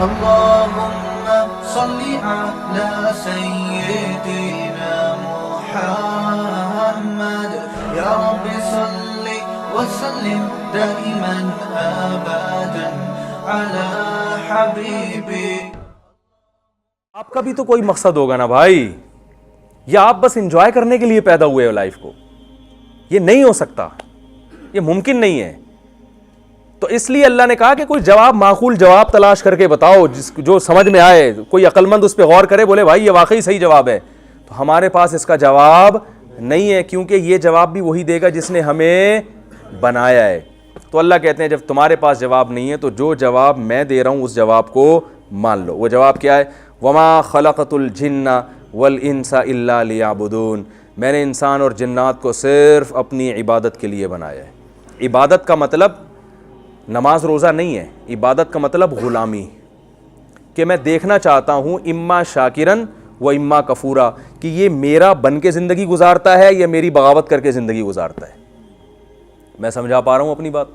اللهم صل على سيدنا محمد يا رب صل وسلم دائما ابدا على حبيبي. آپ کا بھی تو کوئی مقصد ہوگا نا بھائی, یا آپ بس انجوائے کرنے کے لیے پیدا ہوئے ہو لائف کو؟ یہ نہیں ہو سکتا, یہ ممکن نہیں ہے. تو اس لیے اللہ نے کہا کہ کوئی جواب, معقول جواب تلاش کر کے بتاؤ جو سمجھ میں آئے, کوئی عقل مند اس پہ غور کرے, بولے بھائی یہ واقعی صحیح جواب ہے. تو ہمارے پاس اس کا جواب نہیں ہے, کیونکہ یہ جواب بھی وہی دے گا جس نے ہمیں بنایا ہے. تو اللہ کہتے ہیں جب تمہارے پاس جواب نہیں ہے تو جو جواب میں دے رہا ہوں اس جواب کو مان لو. وہ جواب کیا ہے؟ وما خلقت الجن والانس الا لیعبدون, میں نے انسان اور جنات کو صرف اپنی عبادت کے لیے بنایا ہے. عبادت کا مطلب نماز روزہ نہیں ہے, عبادت کا مطلب غلامی, کہ میں دیکھنا چاہتا ہوں اما شاکرن و اما کفورا, کہ یہ میرا بن کے زندگی گزارتا ہے یا میری بغاوت کر کے زندگی گزارتا ہے. میں سمجھا پا رہا ہوں اپنی بات؟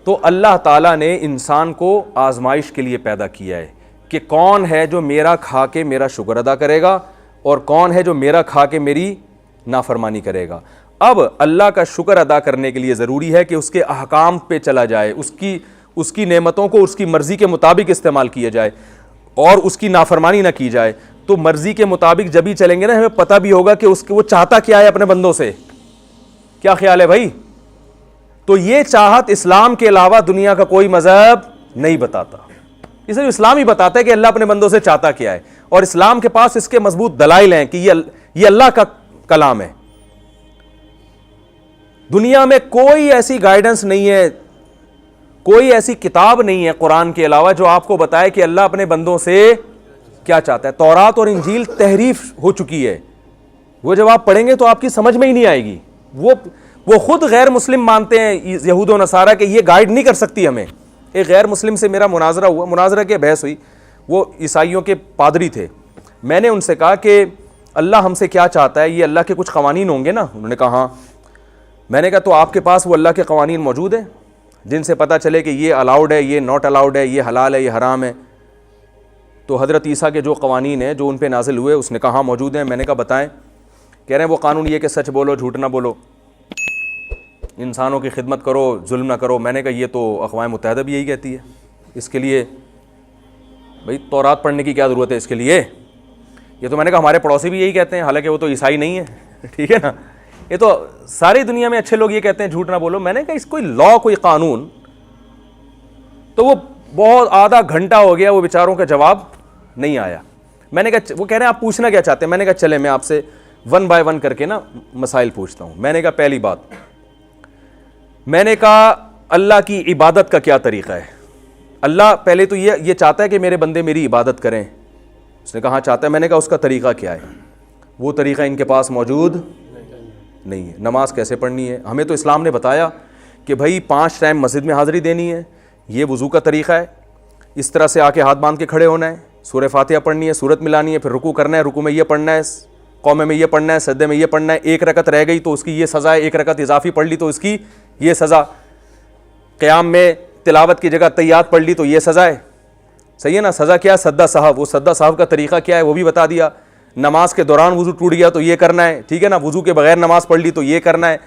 تو اللہ تعالیٰ نے انسان کو آزمائش کے لیے پیدا کیا ہے کہ کون ہے جو میرا کھا کے میرا شکر ادا کرے گا اور کون ہے جو میرا کھا کے میری نافرمانی کرے گا. اب اللہ کا شکر ادا کرنے کے لیے ضروری ہے کہ اس کے احکام پہ چلا جائے, اس کی نعمتوں کو اس کی مرضی کے مطابق استعمال کیا جائے اور اس کی نافرمانی نہ کی جائے. تو مرضی کے مطابق جب ہی چلیں گے نا, ہمیں پتہ بھی ہوگا کہ وہ چاہتا کیا ہے اپنے بندوں سے. کیا خیال ہے بھائی؟ تو یہ چاہت اسلام کے علاوہ دنیا کا کوئی مذہب نہیں بتاتا. اس لیے اسلام ہی بتاتا ہے کہ اللہ اپنے بندوں سے چاہتا کیا ہے, اور اسلام کے پاس اس کے مضبوط دلائل ہیں کہ یہ اللہ کا کلام ہے. دنیا میں کوئی ایسی گائیڈنس نہیں ہے, کوئی ایسی کتاب نہیں ہے قرآن کے علاوہ جو آپ کو بتائے کہ اللہ اپنے بندوں سے کیا چاہتا ہے. تورات اور انجیل تحریف ہو چکی ہے, وہ جب آپ پڑھیں گے تو آپ کی سمجھ میں ہی نہیں آئے گی. وہ خود غیر مسلم مانتے ہیں یہود و نصارہ کہ یہ گائیڈ نہیں کر سکتی ہمیں. ایک غیر مسلم سے میرا مناظرہ ہوا, مناظرہ کے بحث ہوئی, وہ عیسائیوں کے پادری تھے. میں نے ان سے کہا کہ اللہ ہم سے کیا چاہتا ہے, یہ اللہ کے کچھ قوانین ہوں گے نا؟ انہوں نے کہا ہاں. میں نے کہا تو آپ کے پاس وہ اللہ کے قوانین موجود ہیں جن سے پتہ چلے کہ یہ الاؤڈ ہے, یہ ناٹ الاؤڈ ہے, یہ حلال ہے, یہ حرام ہے؟ تو حضرت عیسیٰ کے جو قوانین ہیں جو ان پہ نازل ہوئے, اس نے کہا ہاں موجود ہیں. میں نے کہا بتائیں. کہہ رہے ہیں وہ قانون یہ کہ سچ بولو, جھوٹ نہ بولو, انسانوں کی خدمت کرو, ظلم نہ کرو. میں نے کہا یہ تو اقوام متحدہ بھی یہی کہتی ہے, اس کے لیے بھائی تورات پڑھنے کی کیا ضرورت ہے اس کے لیے؟ یہ تو میں نے کہا ہمارے پڑوسی بھی یہی کہتے ہیں, حالانکہ وہ تو عیسائی نہیں ہے. ٹھیک ہے نا, یہ تو ساری دنیا میں اچھے لوگ یہ کہتے ہیں جھوٹ نہ بولو. میں نے کہا اس کوئی لا, کوئی قانون. تو وہ بہت آدھا گھنٹہ ہو گیا, وہ بیچاروں کا جواب نہیں آیا. میں نے کہا, وہ کہہ رہے ہیں آپ پوچھنا کیا چاہتے ہیں؟ میں نے کہا چلے میں آپ سے ون بائی ون کر کے نا مسائل پوچھتا ہوں. میں نے کہا پہلی بات, میں نے کہا اللہ کی عبادت کا کیا طریقہ ہے؟ اللہ پہلے تو یہ چاہتا ہے کہ میرے بندے میری عبادت کریں. اس نے کہا ہاں چاہتا ہے. میں نے کہا اس کا طریقہ کیا ہے؟ وہ طریقہ ان کے پاس موجود نہیں ہے. نماز کیسے پڑھنی ہے؟ ہمیں تو اسلام نے بتایا کہ بھائی 5 ٹائم مسجد میں حاضری دینی ہے, یہ وضو کا طریقہ ہے, اس طرح سے آ کے ہاتھ باندھ کے کھڑے ہونا ہے, سورہ فاتحہ پڑھنی ہے, سورت ملانی ہے, پھر رکوع کرنا ہے, رکوع میں یہ پڑھنا ہے, قومے میں یہ پڑھنا ہے, سجدے میں یہ پڑھنا ہے, 1 رکعت رہ گئی تو اس کی یہ سزا ہے, 1 رکعت اضافی پڑھ لی تو اس کی یہ سزا, قیام میں تلاوت کی جگہ تحیات پڑھ لی تو یہ سزا ہے. صحیح ہے نا؟ سزا کیا ہے؟ سجدہ سہو. وہ سجدہ سہو کا طریقہ کیا ہے وہ بھی بتا دیا. نماز کے دوران وضو ٹوٹ گیا تو یہ کرنا ہے, ٹھیک ہے نا؟ وضو کے بغیر نماز پڑھ لی تو یہ کرنا ہے.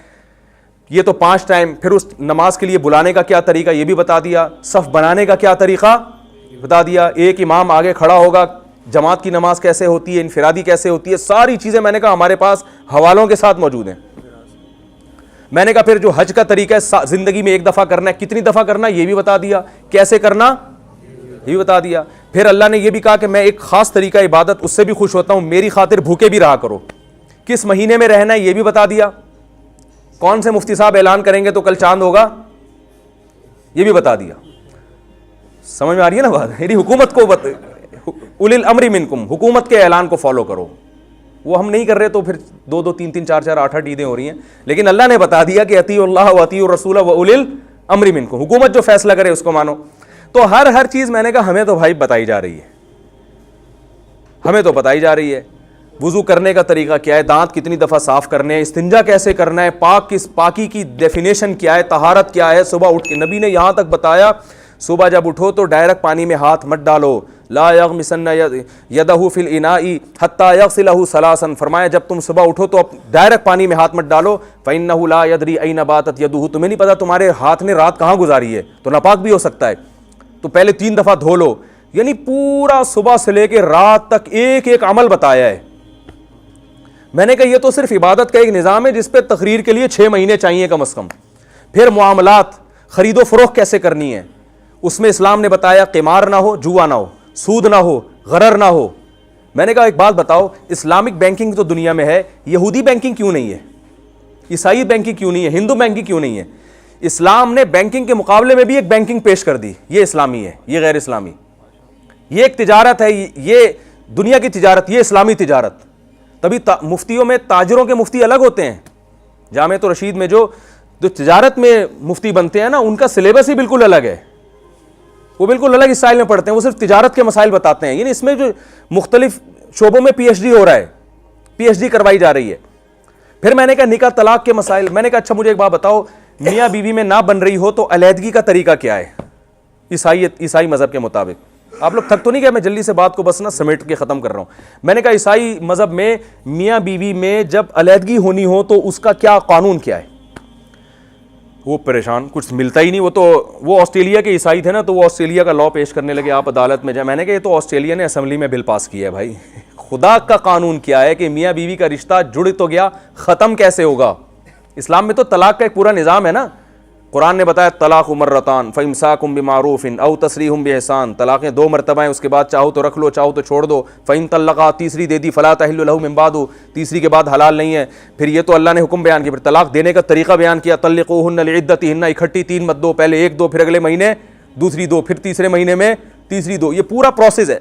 یہ تو 5 ٹائم. پھر اس نماز کے لیے بلانے کا کیا طریقہ یہ بھی بتا دیا. صف بنانے کا کیا طریقہ بتا دیا. ایک امام آگے کھڑا ہوگا, جماعت کی نماز کیسے ہوتی ہے, انفرادی کیسے ہوتی ہے, ساری چیزیں میں نے کہا ہمارے پاس حوالوں کے ساتھ موجود ہیں. میں نے کہا پھر جو حج کا طریقہ ہے زندگی میں 1 دفعہ کرنا ہے, کتنی دفعہ کرنا ہے یہ بھی بتا دیا, کیسے کرنا یہ بھی بتا دیا. پھر اللہ نے یہ بھی کہا کہ میں ایک خاص طریقہ عبادت اس سے بھی خوش ہوتا ہوں, میری خاطر بھوکے بھی رہا کرو. کس مہینے میں رہنا ہے یہ بھی بتا دیا. کون سے مفتی صاحب اعلان کریں گے تو کل چاند ہوگا یہ بھی بتا دیا. سمجھ میں آ رہی ہے نا بات؟ میری حکومت کو اولی الامر منکم, حکومت کے اعلان کو فالو کرو. وہ ہم نہیں کر رہے تو پھر 2 3 4 8 عیدیں ہو رہی ہیں, لیکن اللہ نے بتا دیا کہ اطیعوا اللہ و اطیعوا الرسول و اولی الامر منکم. حکومت جو فیصلہ کرے اس کو مانو. تو ہر چیز میں نے کہا ہمیں تو بھائی بتائی جا رہی ہے, ہمیں تو بتائی جا رہی ہے. وضو کرنے کا طریقہ کیا ہے, دانت کتنی دفعہ صاف کرنے ہیں, استنجا کیسے کرنا ہے, پاکی کی ڈیفینیشن کیا ہے, طہارت کیا ہے. صبح اٹھ کے نبی نے یہاں تک بتایا صبح جب اٹھو تو ڈائریکٹ پانی میں ہاتھ مت ڈالو. لا یغمسن یدہ فی الاناء حتی یغسلہ ثلاثا, فرمایا جب تم صبح اٹھو تو ڈائریکٹ پانی میں ہاتھ مت ڈالو. فإنہ لا یدری این باتت یدہ, تمہیں نہیں پتا تمہارے ہاتھ نے رات کہاں گزاری ہے, تو ناپاک بھی ہو سکتا ہے, تو پہلے 3 دفعہ دھو لو. یعنی پورا صبح سے لے کے رات تک ایک ایک عمل بتایا ہے. میں نے کہا یہ تو صرف عبادت کا ایک نظام ہے جس پہ تقریر کے لیے 6 مہینے چاہیے کم از کم. پھر معاملات, خرید و فروخت کیسے کرنی ہے, اس میں اسلام نے بتایا قمار نہ ہو, جوا نہ ہو, سود نہ ہو, غرر نہ ہو. میں نے کہا ایک بات بتاؤ, اسلامک بینکنگ تو دنیا میں ہے, یہودی بینکنگ کیوں نہیں ہے, عیسائی بینکنگ کیوں نہیں ہے, ہندو بینکنگ کیوں نہیں ہے؟ اسلام نے بینکنگ کے مقابلے میں بھی ایک بینکنگ پیش کر دی, یہ اسلامی ہے, یہ غیر اسلامی. یہ ایک تجارت ہے, یہ دنیا کی تجارت, یہ اسلامی تجارت. تبھی مفتیوں میں تاجروں کے مفتی الگ ہوتے ہیں. جامعۃ الرشید میں جو تجارت میں مفتی بنتے ہیں نا, ان کا سلیبس ہی بالکل الگ ہے, وہ بالکل الگ اسٹائل میں پڑھتے ہیں, وہ صرف تجارت کے مسائل بتاتے ہیں. یعنی اس میں جو مختلف شعبوں میں PhD ہو رہا ہے, PhD کروائی جا رہی ہے. پھر میں نے کہا نکاح طلاق کے مسائل. میں نے کہا اچھا مجھے ایک بات بتاؤ, میاں بیوی میں نہ بن رہی ہو تو علیحدگی کا طریقہ کیا ہے عیسائی مذہب کے مطابق؟ آپ لوگ تھک تو نہیں گئے؟ میں جلدی سے بات کو بس نا سمیٹ کے ختم کر رہا ہوں. میں نے کہا عیسائی مذہب میں میاں بیوی میں جب علیحدگی ہونی ہو تو اس کا کیا قانون کیا ہے؟ وہ پریشان, کچھ ملتا ہی نہیں. وہ آسٹریلیا کے عیسائی تھے نا, تو وہ آسٹریلیا کا لا پیش کرنے لگے, آپ عدالت میں جائیں. میں نے کہا یہ تو آسٹریلیا نے اسمبلی میں بل پاس کیا ہے بھائی. خدا کا قانون کیا ہے کہ میاں بیوی کا رشتہ جڑ تو گیا, ختم کیسے ہوگا؟ اسلام میں تو طلاق کا ایک پورا نظام ہے نا. قرآن نے بتایا طلاق مرتان فامساکم بمعروف او تسریح باحسان, طلاقیں 2 مرتبہ ہیں, اس کے بعد چاہو تو رکھ لو, چاہو تو چھوڑ دو. فإن طلقا, تیسری دے دی, فلا تحل له من بعد, تیسری کے بعد حلال نہیں ہے. پھر یہ تو اللہ نے حکم بیان کیا, پھر طلاق دینے کا طریقہ بیان کیا. طلقوهن لعدتهن, اکٹھی 3 مت دو, پہلے 1 دو, پھر اگلے مہینے دوسری 2, پھر تیسرے مہینے میں تیسری 2. یہ پورا پروسیس ہے.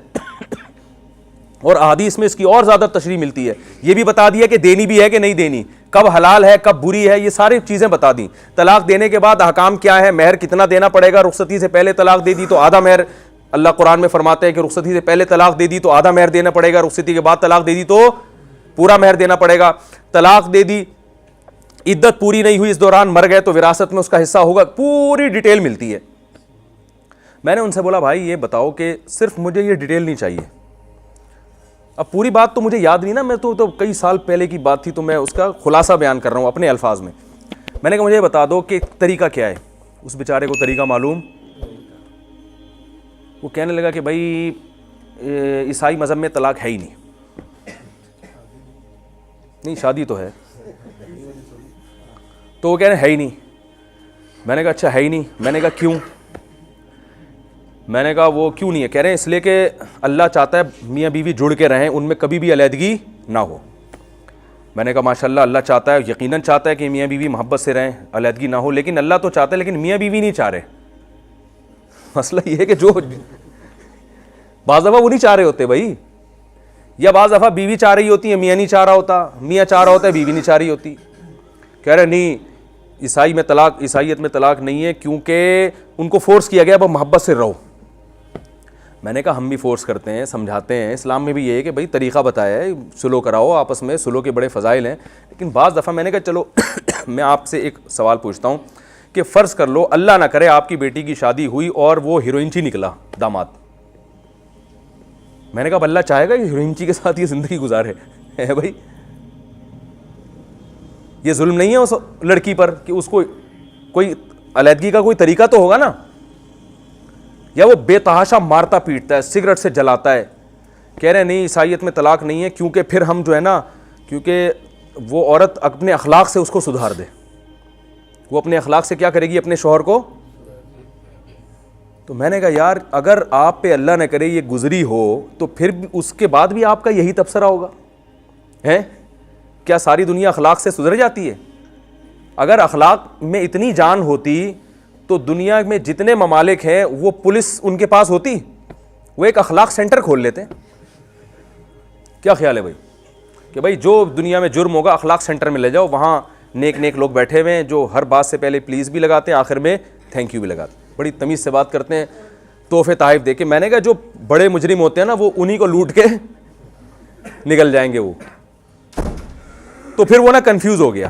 اور احادیث میں اس کی اور زیادہ تشریح ملتی ہے. یہ بھی بتا دیا کہ دینی بھی ہے کہ نہیں دینی, کب حلال ہے کب بری ہے, یہ ساری چیزیں بتا دیں. طلاق دینے کے بعد احکام کیا ہے, مہر کتنا دینا پڑے گا, رخصتی سے پہلے طلاق دے دی تو آدھا مہر, اللہ قرآن میں فرماتے ہیں کہ رخصتی سے پہلے طلاق دے دی تو آدھا مہر دینا پڑے گا, رخصتی کے بعد طلاق دے دی تو پورا مہر دینا پڑے گا. طلاق دے دی, عدت پوری نہیں ہوئی, اس دوران مر گئے تو وراثت میں اس کا حصہ ہوگا, پوری ڈیٹیل ملتی ہے. میں نے ان سے بولا بھائی یہ بتاؤ کہ صرف مجھے یہ ڈیٹیل نہیں چاہیے. اب پوری بات تو مجھے یاد نہیں نا, میں تو کئی سال پہلے کی بات تھی, تو میں اس کا خلاصہ بیان کر رہا ہوں اپنے الفاظ میں. میں نے کہا مجھے یہ بتا دو کہ طریقہ کیا ہے. اس بیچارے کو طریقہ معلوم. وہ کہنے لگا کہ بھائی عیسائی مذہب میں طلاق ہے ہی نہیں, شادی تو ہے. تو وہ کہہ رہے ہیں ہے ہی نہیں. میں نے کہا اچھا ہے ہی نہیں. میں نے کہا کیوں؟ میں نے کہا وہ کیوں نہیں ہے؟ کہہ رہے ہیں اس لیے کہ اللہ چاہتا ہے میاں بیوی جڑ کے رہیں, ان میں کبھی بھی علیحدگی نہ ہو. میں نے کہا ماشاءاللہ اللہ چاہتا ہے, یقیناً چاہتا ہے کہ میاں بیوی محبت سے رہیں, علیحدگی نہ ہو, لیکن اللہ تو چاہتا ہے لیکن میاں بیوی نہیں چاہ رہے. مسئلہ یہ ہے کہ جو بعض دفعہ وہ نہیں چاہ رہے ہوتے بھائی, یا بعض دفعہ بیوی چاہ رہی ہوتی ہے, میاں نہیں چاہ رہا ہوتا, میاں چاہ رہا ہوتا ہے, بیوی نہیں چاہ رہی ہوتی. کہہ رہے نہیں عیسائیت میں طلاق نہیں ہے کیونکہ ان کو فورس کیا گیا اب محبت سے رہو. میں نے کہا ہم بھی فورس کرتے ہیں, سمجھاتے ہیں, اسلام میں بھی یہ ہے کہ بھائی طریقہ بتایا ہے, سلو کراؤ آپس میں, سلو کے بڑے فضائل ہیں. لیکن بعض دفعہ میں نے کہا چلو میں آپ سے ایک سوال پوچھتا ہوں کہ فرض کر لو اللہ نہ کرے آپ کی بیٹی کی شادی ہوئی اور وہ ہیروئنچی نکلا داماد. میں نے کہا اللہ چاہے گا کہ ہیروئنچی کے ساتھ یہ زندگی گزارے ہے بھائی؟ یہ ظلم نہیں ہے اس لڑکی پر کہ اس کو کوئی علیحدگی کا کوئی طریقہ تو ہوگا نا؟ یا وہ بے تحاشا مارتا پیٹتا ہے, سگریٹ سے جلاتا ہے. کہہ رہے نہیں عیسائیت میں طلاق نہیں ہے کیونکہ پھر ہم جو ہے نا, کیونکہ وہ عورت اپنے اخلاق سے اس کو سدھار دے. وہ اپنے اخلاق سے کیا کرے گی؟ اپنے شوہر کو. تو میں نے کہا یار اگر آپ پہ اللہ نہ کرے یہ گزری ہو تو پھر اس کے بعد بھی آپ کا یہی تبصرہ ہوگا ہے؟ کیا ساری دنیا اخلاق سے سدھر جاتی ہے؟ اگر اخلاق میں اتنی جان ہوتی تو دنیا میں جتنے ممالک ہیں وہ پولیس ان کے پاس ہوتی, وہ ایک اخلاق سینٹر کھول لیتے. کیا خیال ہے بھائی کہ بھائی جو دنیا میں جرم ہوگا اخلاق سینٹر میں لے جاؤ, وہاں نیک لوگ بیٹھے ہوئے ہیں جو ہر بات سے پہلے پلیز بھی لگاتے ہیں, آخر میں تھینک یو بھی لگاتے ہیں, بڑی تمیز سے بات کرتے ہیں, تحفے تحائف دے کے. میں نے کہا جو بڑے مجرم ہوتے ہیں نا وہ انہی کو لوٹ کے نکل جائیں گے وہ. تو پھر وہ نا کنفیوز ہو گیا.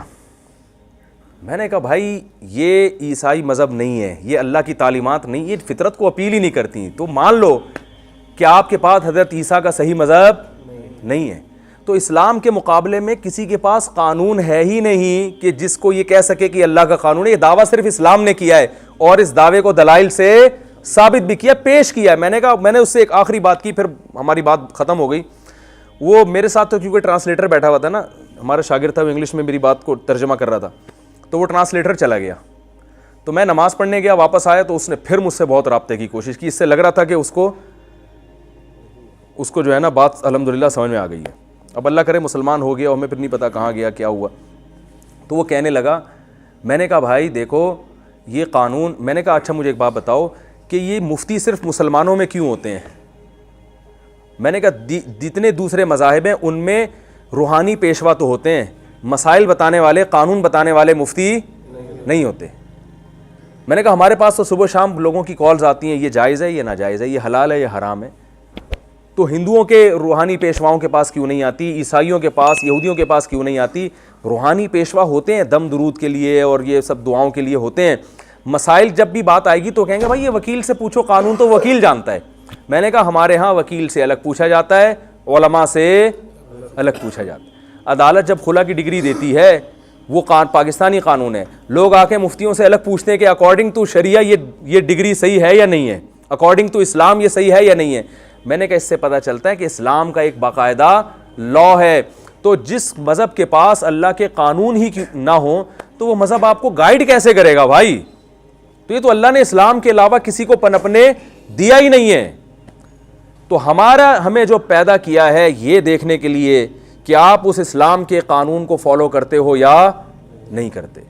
میں نے کہا بھائی یہ عیسائی مذہب نہیں ہے, یہ اللہ کی تعلیمات نہیں, یہ فطرت کو اپیل ہی نہیں کرتی. تو مان لو کہ آپ کے پاس حضرت عیسیٰ کا صحیح مذہب نہیں ہے, تو اسلام کے مقابلے میں کسی کے پاس قانون ہے ہی نہیں کہ جس کو یہ کہہ سکے کہ اللہ کا قانون ہے. یہ دعویٰ صرف اسلام نے کیا ہے اور اس دعوے کو دلائل سے ثابت بھی کیا, پیش کیا ہے. میں نے کہا, میں نے اس سے ایک آخری بات کی, پھر ہماری بات ختم ہو گئی. وہ میرے ساتھ تو کیونکہ ٹرانسلیٹر بیٹھا ہوا تھا نا, ہمارا شاگرد تھا, وہ انگلش میں میری بات کو ترجمہ کر رہا تھا, تو وہ ٹرانسلیٹر چلا گیا. تو میں نماز پڑھنے گیا, واپس آیا تو اس نے پھر مجھ سے بہت رابطے کی کوشش کی. اس سے لگ رہا تھا کہ اس کو جو ہے نا بات الحمدللہ سمجھ میں آ گئی ہے. اب اللہ کرے مسلمان ہو گیا, اور ہمیں پھر نہیں پتا کہاں گیا کیا ہوا. تو وہ کہنے لگا, میں نے کہا بھائی دیکھو یہ قانون, میں نے کہا اچھا مجھے ایک بات بتاؤ کہ یہ مفتی صرف مسلمانوں میں کیوں ہوتے ہیں؟ میں نے کہا جتنے دوسرے مذاہب ہیں ان میں روحانی پیشوا تو ہوتے ہیں, مسائل بتانے والے, قانون بتانے والے مفتی نہیں ہوتے. میں نے کہا ہمارے پاس تو صبح شام لوگوں کی کالز آتی ہیں, یہ جائز ہے, یہ ناجائز ہے, یہ حلال ہے, یہ حرام ہے. تو ہندوؤں کے روحانی پیشواؤں کے پاس کیوں نہیں آتی, عیسائیوں کے پاس, یہودیوں کے پاس کیوں نہیں آتی؟ روحانی پیشوا ہوتے ہیں دم درود کے لیے اور یہ سب دعاؤں کے لیے ہوتے ہیں. مسائل جب بھی بات آئے گی تو کہیں گے بھائی یہ وکیل سے پوچھو, قانون تو وکیل جانتا ہے. میں نے کہا ہمارے ہاں وکیل سے الگ پوچھا جاتا ہے, علماء سے الگ پوچھا جاتا ہے. عدالت جب خلا کی ڈگری دیتی ہے وہ پاکستانی قانون ہے, لوگ آ کے مفتیوں سے الگ پوچھتے ہیں کہ اکارڈنگ ٹو شریعہ یہ ڈگری صحیح ہے یا نہیں ہے, اکارڈنگ ٹو اسلام یہ صحیح ہے یا نہیں ہے. میں نے کہا اس سے پتہ چلتا ہے کہ اسلام کا ایک باقاعدہ لا ہے. تو جس مذہب کے پاس اللہ کے قانون ہی نہ ہو تو وہ مذہب آپ کو گائیڈ کیسے کرے گا بھائی؟ تو یہ تو اللہ نے اسلام کے علاوہ کسی کو پنپنے دیا ہی نہیں ہے. تو ہمیں جو پیدا کیا ہے یہ دیکھنے کے لیے کہ آپ اس اسلام کے قانون کو فالو کرتے ہو یا نہیں کرتے.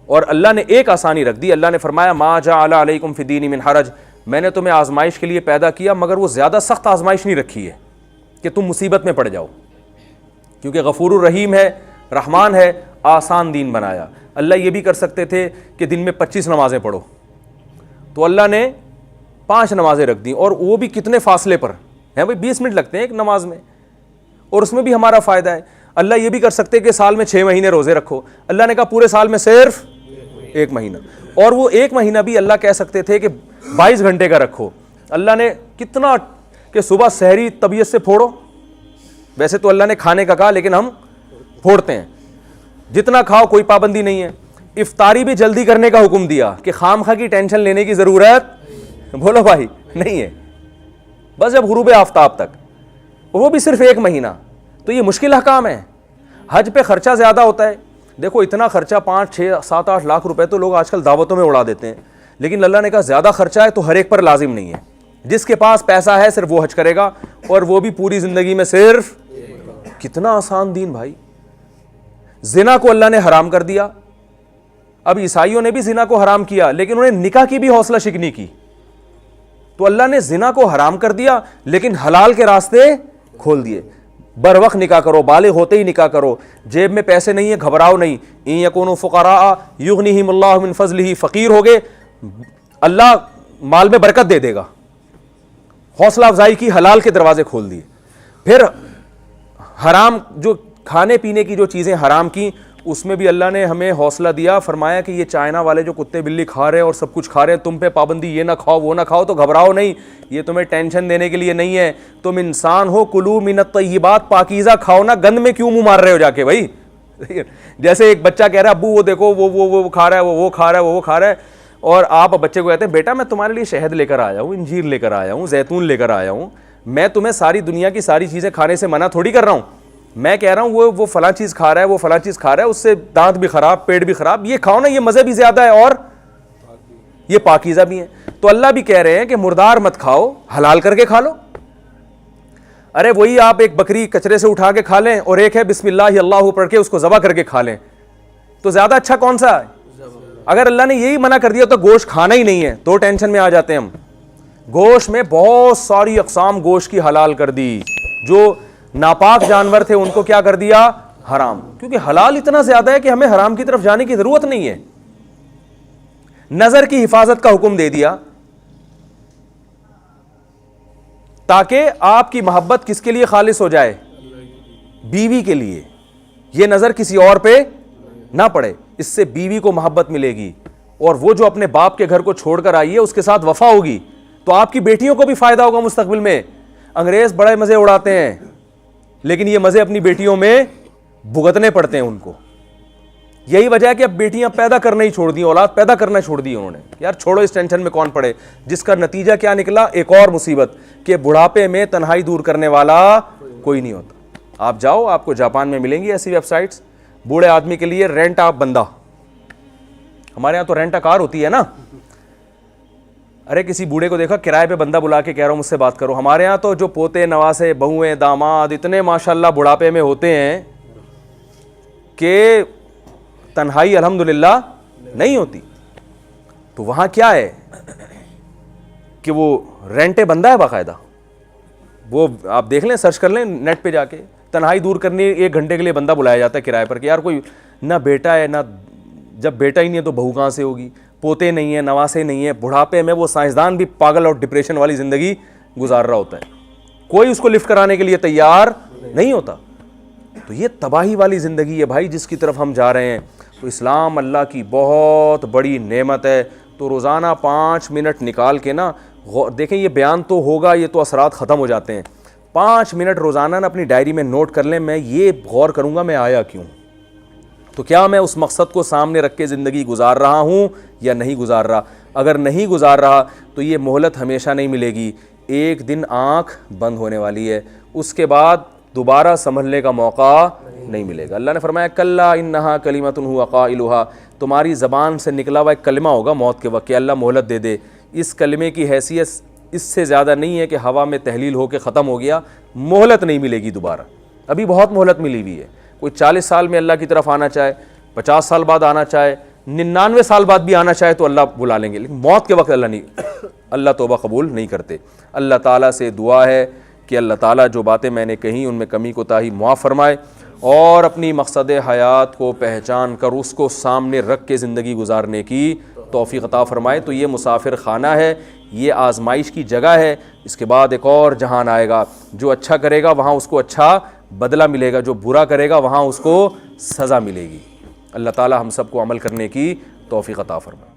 اور اللہ نے ایک آسانی رکھ دی, اللہ نے فرمایا ما جعل علیکم فی الدین من حرج, میں نے تمہیں آزمائش کے لیے پیدا کیا مگر وہ زیادہ سخت آزمائش نہیں رکھی ہے کہ تم مصیبت میں پڑ جاؤ, کیونکہ غفور الرحیم ہے, رحمان ہے, آسان دین بنایا. اللہ یہ بھی کر سکتے تھے کہ دن میں 25 نمازیں پڑھو, تو اللہ نے 5 نمازیں رکھ دیں, اور وہ بھی کتنے فاصلے پر ہیں بھائی, 20 منٹ لگتے ہیں ایک نماز میں, اور اس میں بھی ہمارا فائدہ ہے. اللہ یہ بھی کر سکتے کہ سال میں 6 مہینے روزے رکھو, اللہ نے کہا پورے سال میں صرف 1 مہینہ, اور وہ 1 مہینہ بھی اللہ کہہ سکتے تھے کہ 22 گھنٹے کا رکھو. اللہ نے کتنا کہ صبح سحری طبیعت سے پھوڑو, ویسے تو اللہ نے کھانے کا کہا لیکن ہم پھوڑتے ہیں, جتنا کھاؤ کوئی پابندی نہیں ہے. افطاری بھی جلدی کرنے کا حکم دیا کہ خامخواہ کی ٹینشن لینے کی ضرورت بولو بھائی نہیں ہے, بس جب غروب آفتاب تک, وہ بھی صرف 1 مہینہ. تو یہ مشکل احکام ہے. حج پہ خرچہ زیادہ ہوتا ہے, دیکھو اتنا خرچہ 5 6 7 8 لاکھ روپے تو لوگ آج کل دعوتوں میں اڑا دیتے ہیں, لیکن اللہ نے کہا زیادہ خرچہ ہے تو ہر ایک پر لازم نہیں ہے. جس کے پاس پیسہ ہے صرف وہ حج کرے گا, اور وہ بھی پوری زندگی میں صرف. کتنا آسان دین بھائی. زنا کو اللہ نے حرام کر دیا. اب عیسائیوں نے بھی زنا کو حرام کیا لیکن انہوں نے نکاح کی بھی حوصلہ شکنی کی, تو اللہ نے زنا کو حرام کر دیا لیکن حلال کے راستے کھول دیے. بر وقت نکاح کرو, بالغ ہوتے ہی نکاح کرو, جیب میں پیسے نہیں ہیں گھبراؤ نہیں. ان یکونوا فقراء یغنیہم اللہ من فضلہ, فقیر ہوگے اللہ مال میں برکت دے دے گا. حوصلہ افزائی کی, حلال کے دروازے کھول دیے. پھر حرام جو کھانے پینے کی جو چیزیں حرام کی, اس میں بھی اللہ نے ہمیں حوصلہ دیا, فرمایا کہ یہ چائنا والے جو کتے بلی کھا رہے ہیں اور سب کچھ کھا رہے ہیں, تم پہ پابندی یہ نہ کھاؤ وہ نہ کھاؤ, تو گھبراؤ نہیں, یہ تمہیں ٹینشن دینے کے لیے نہیں ہے. تم انسان ہو, کلو من الطیبات, پاکیزہ کھاؤ نا, گند میں کیوں منہ مار رہے ہو جا کے بھائی. جیسے ایک بچہ کہہ رہا ہے ابو وہ دیکھو وہ کھا رہا ہے, وہ کھا رہا ہے, وہ کھا رہا ہے, اور آپ بچے کو کہتے ہیں بیٹا میں تمہارے لیے شہد لے کر آیا ہوں, انجیر لے کر آیا ہوں, زیتون لے کر آیا ہوں, میں تمہیں ساری دنیا کی ساری چیزیں کھانے سے منع تھوڑی کر رہا ہوں. میں کہہ رہا ہوں وہ فلاں چیز کھا رہا ہے, وہ فلاں چیز کھا رہا ہے, اس سے دانت بھی خراب, پیٹ بھی خراب, یہ کھاؤ نا, یہ مزے بھی زیادہ ہے اور یہ پاکیزہ بھی ہے. تو اللہ بھی کہہ رہے ہیں کہ مردار مت کھاؤ, حلال کر کے کھا لو. ارے وہی آپ ایک بکری کچرے سے اٹھا کے کھا لیں اور ایک ہے بسم اللہ اللہ پڑھ کے اس کو ذبح کر کے کھا لیں, تو زیادہ اچھا کون سا ہے؟ اگر اللہ نے یہی منع کر دیا تو گوشت کھانا ہی نہیں ہے, تو ٹینشن میں آ جاتے ہیں ہم. گوشت میں بہت ساری اقسام گوشت کی حلال کر دی, جو ناپاک جانور تھے ان کو کیا کر دیا؟ حرام. کیونکہ حلال اتنا زیادہ ہے کہ ہمیں حرام کی طرف جانے کی ضرورت نہیں ہے. نظر کی حفاظت کا حکم دے دیا تاکہ آپ کی محبت کس کے لیے خالص ہو جائے؟ بیوی کے لیے. یہ نظر کسی اور پہ نہ پڑے. اس سے بیوی کو محبت ملے گی, اور وہ جو اپنے باپ کے گھر کو چھوڑ کر آئی ہے اس کے ساتھ وفا ہوگی, تو آپ کی بیٹیوں کو بھی فائدہ ہوگا مستقبل میں. انگریز بڑے مزے اڑاتے ہیں, لیکن یہ مزے اپنی بیٹیوں میں بھگتنے پڑتے ہیں ان کو. یہی وجہ ہے کہ اب بیٹیاں پیدا کرنا ہی چھوڑ دی, اولاد پیدا کرنا چھوڑ دی انہوں نے. یار چھوڑو اس ٹینشن میں کون پڑے, جس کا نتیجہ کیا نکلا, ایک اور مصیبت کہ بڑھاپے میں تنہائی دور کرنے والا کوئی نہیں ہوتا. آپ جاؤ, آپ کو جاپان میں ملیں گی ایسی ویب سائٹس, بوڑھے آدمی کے لیے رینٹ آ بندہ. ہمارے یہاں تو رینٹ آ کار ہوتی ہے نا. ارے کسی بوڑھے کو دیکھا کرائے پہ بندہ بلا کے کہہ رہا ہوں مجھ سے بات کرو. ہمارے یہاں تو جو پوتے نواسے بہویں داماد اتنے ماشاءاللہ بڑھاپے میں ہوتے ہیں کہ تنہائی الحمدللہ نہیں ہوتی. تو وہاں کیا ہے کہ وہ رینٹے بندہ ہے باقاعدہ. وہ آپ دیکھ لیں, سرچ کر لیں نیٹ پہ جا کے, تنہائی دور کرنے 1 گھنٹے کے لیے بندہ بلایا جاتا ہے کرائے پر, کہ یار کوئی نہ بیٹا ہے, نہ جب بیٹا ہی نہیں ہے تو بہو کہاں سے ہوگی, پوتے نہیں ہیں, نواسے نہیں ہیں. بڑھاپے میں وہ سائنسدان بھی پاگل اور ڈپریشن والی زندگی گزار رہا ہوتا ہے, کوئی اس کو لفٹ کرانے کے لیے تیار نہیں ہوتا. تو یہ تباہی والی زندگی ہے بھائی جس کی طرف ہم جا رہے ہیں. تو اسلام اللہ کی بہت بڑی نعمت ہے. تو روزانہ 5 منٹ نکال کے نا, دیکھیں یہ بیان تو ہوگا, یہ تو اثرات ختم ہو جاتے ہیں. 5 منٹ روزانہ نا اپنی ڈائری میں نوٹ کر لیں, میں یہ غور کروں گا میں آیا کیوں, تو کیا میں اس مقصد کو سامنے رکھ کے زندگی گزار رہا ہوں یا نہیں گزار رہا. اگر نہیں گزار رہا تو یہ مہلت ہمیشہ نہیں ملے گی, ایک دن آنکھ بند ہونے والی ہے, اس کے بعد دوبارہ سنبھلنے کا موقع نہیں ملے گا. اللہ نے فرمایا کلا انہا کلمۃ ہوا قائلھا, تمہاری زبان سے نکلا ہوا ایک کلمہ ہوگا موت کے وقت کہ اللہ مہلت دے دے. اس کلمے کی حیثیت اس سے زیادہ نہیں ہے کہ ہوا میں تحلیل ہو کے ختم ہو گیا, مہلت نہیں ملے گی دوبارہ. ابھی بہت مہلت ملی ہوئی ہے. کوئی 40 سال میں اللہ کی طرف آنا چاہے, 50 سال بعد آنا چاہے, 99 سال بعد بھی آنا چاہے تو اللہ بلا لیں گے, لیکن موت کے وقت اللہ نہیں, اللہ توبہ قبول نہیں کرتے. اللہ تعالیٰ سے دعا ہے کہ اللہ تعالیٰ جو باتیں میں نے کہیں ان میں کمی کوتاہی معاف فرمائے, اور اپنی مقصد حیات کو پہچان کر اس کو سامنے رکھ کے زندگی گزارنے کی توفیق عطا فرمائے. تو یہ مسافر خانہ ہے, یہ آزمائش کی جگہ ہے. اس کے بعد ایک اور جہان آئے گا. جو اچھا کرے گا وہاں اس کو اچھا بدلہ ملے گا, جو برا کرے گا وہاں اس کو سزا ملے گی. اللہ تعالی ہم سب کو عمل کرنے کی توفیق عطا فرمائے.